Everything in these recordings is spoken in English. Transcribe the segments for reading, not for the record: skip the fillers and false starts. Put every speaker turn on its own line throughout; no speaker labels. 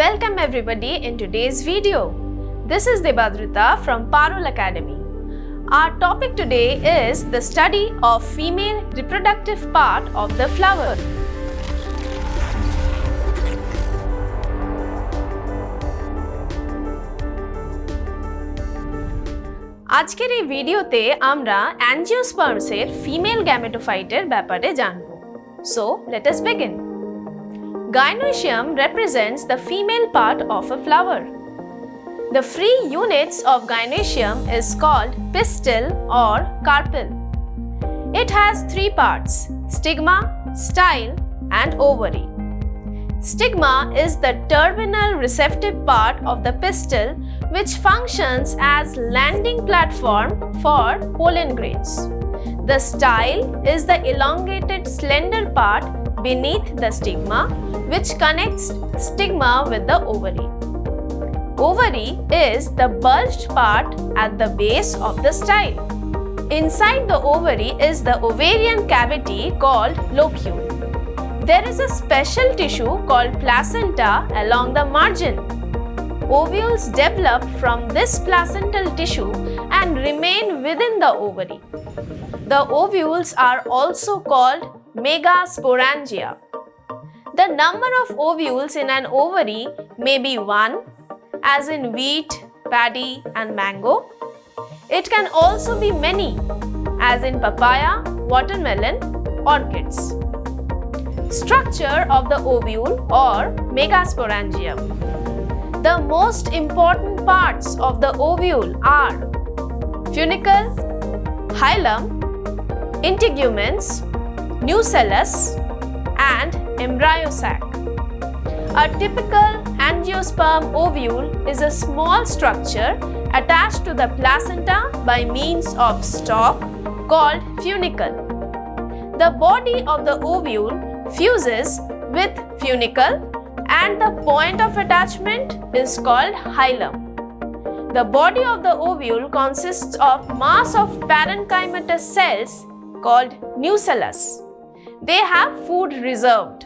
Welcome everybody in today's video. This is Debadrita from Parul Academy. Our topic today is the study of female reproductive part of the flower. আজকের এই ভিডিওতে আমরা অ্যাঞ্জিওস্পার্মসের female গ্যামেটোফাইটের ব্যাপারে জানব। So, let us begin. Gynoecium represents the female part of a flower. The free units of gynoecium is called pistil or carpel. It has three parts: stigma, style, and ovary. Stigma is the terminal receptive part of the pistil which functions as landing platform for pollen grains. The style is the elongated slender part beneath the stigma which connects stigma with the ovary. Ovary is the bulged part at the base of the style. Inside the ovary is the ovarian cavity called locule. There is a special tissue called placenta along the margin. Ovules develop from this placental tissue and remain within the ovary. The ovules are also called megasporangia. The number of ovules in an ovary may be 1, as in wheat, paddy, and mango. It can also be many, as in papaya, watermelon, orchids. Structure of the ovule or megasporangium. The most important parts of the ovule are funicle, hilum, integuments, nucellus, and embryo sac. A typical angiosperm ovule is a small structure attached to the placenta by means of stalk called funicle. The body of the ovule fuses with funicle and the point of attachment is called hilum. The body of the ovule consists of mass of parenchymatous cells called nucellus. They have food reserved.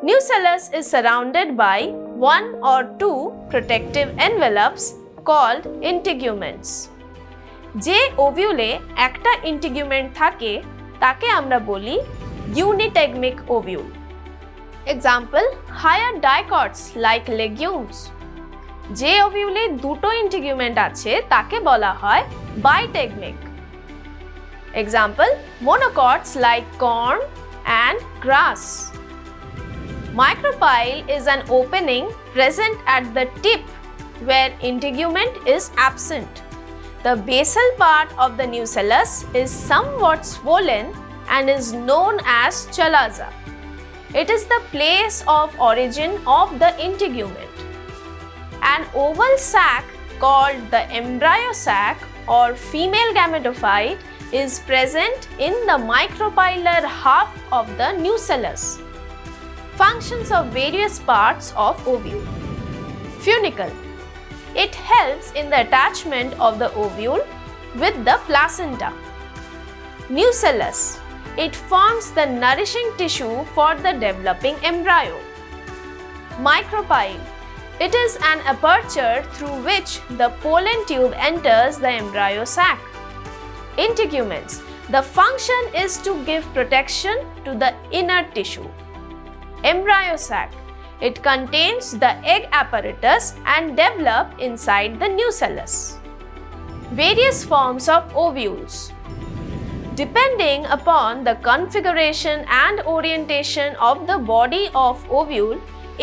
Nucellus is surrounded by 1 or 2 protective envelopes called integuments. যে ওভিউলে একটা ইন্টিগুমেন্ট থাকে তাকে আমরা বলি unitegmic ovule. Example, higher dicots like legumes. যে ওভিউলে দুটো ইন্টিগুমেন্ট আছে তাকে বলা হয় bitegmic. Example, monocots like corn and grass. Micropyle is an opening present at the tip where integument is absent. The basal part of the nucellus is somewhat swollen and is known as chalaza. It is the place of origin of the integument. An oval sac called the embryo sac or female gametophyte is present in the micropylar half of the nucellus. Functions of various parts of ovule. Funicle. It helps in the attachment of the ovule with the placenta. Nucellus. It forms the nourishing tissue for the developing embryo. Micropyle. It is an aperture through which the pollen tube enters the embryo sac. Integuments. The function is to give protection to the inner tissue. Embryo sac. It contains the egg apparatus and develop inside the nucellus. Various forms of ovules. Depending upon the configuration and orientation of the body of ovule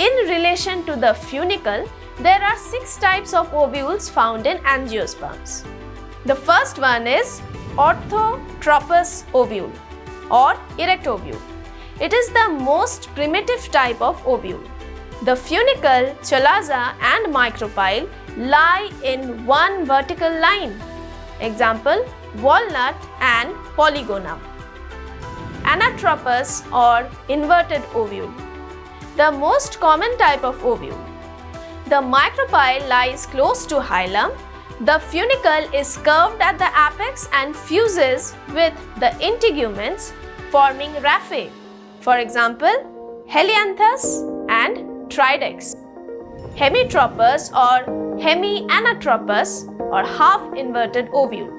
in relation to the funicle, there are 6 types of ovules found in angiosperms. The first one is orthotropous ovule or erect ovule. It is the most primitive type of ovule. The funicle, chalaza, and micropyle lie in one vertical line. Example, walnut and polygonum. Anatropous or inverted ovule. The most common type of ovule. The micropyle lies close to hilum. The funicle is curved at the apex and fuses with the integuments forming raphe. For example, helianthus and tridex. hemitropous or hemianatropous or half-inverted ovule.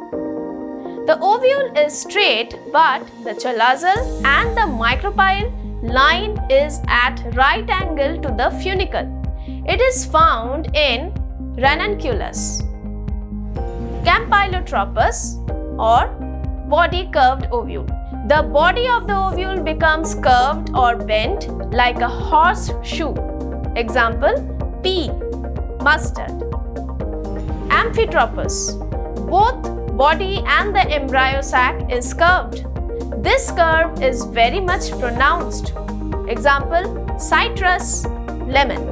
The ovule is straight, but the chalazal and the micropyle line is at right angle to the funicle. It is found in ranunculus. Campylotropous or body curved ovule. The body of the ovule becomes curved or bent like a horseshoe. Example, pea, mustard. Amphitropous. Both body and the embryo sac is curved. This curve is very much pronounced. Example, citrus, lemon.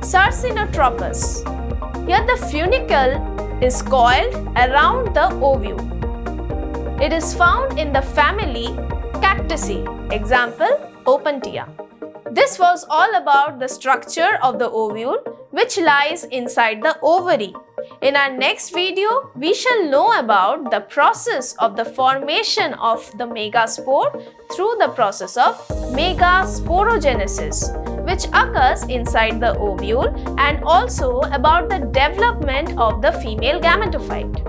Sarcinotropous. Here the funicle is coiled around the ovule. It is found in the family Cactaceae. Example, Opuntia. This was all about the structure of the ovule, which lies inside the ovary. In our next video, we shall know about the process of the formation of the megaspore through the process of megasporogenesis, which occurs inside the ovule, and also about the development of the female gametophyte.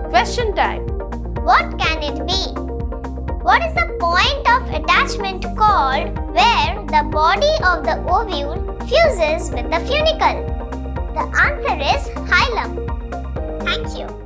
Question time.
What can it be? What is the point of attachment called where the body of the ovule fuses with the funicle? The answer is hilum. Thank you.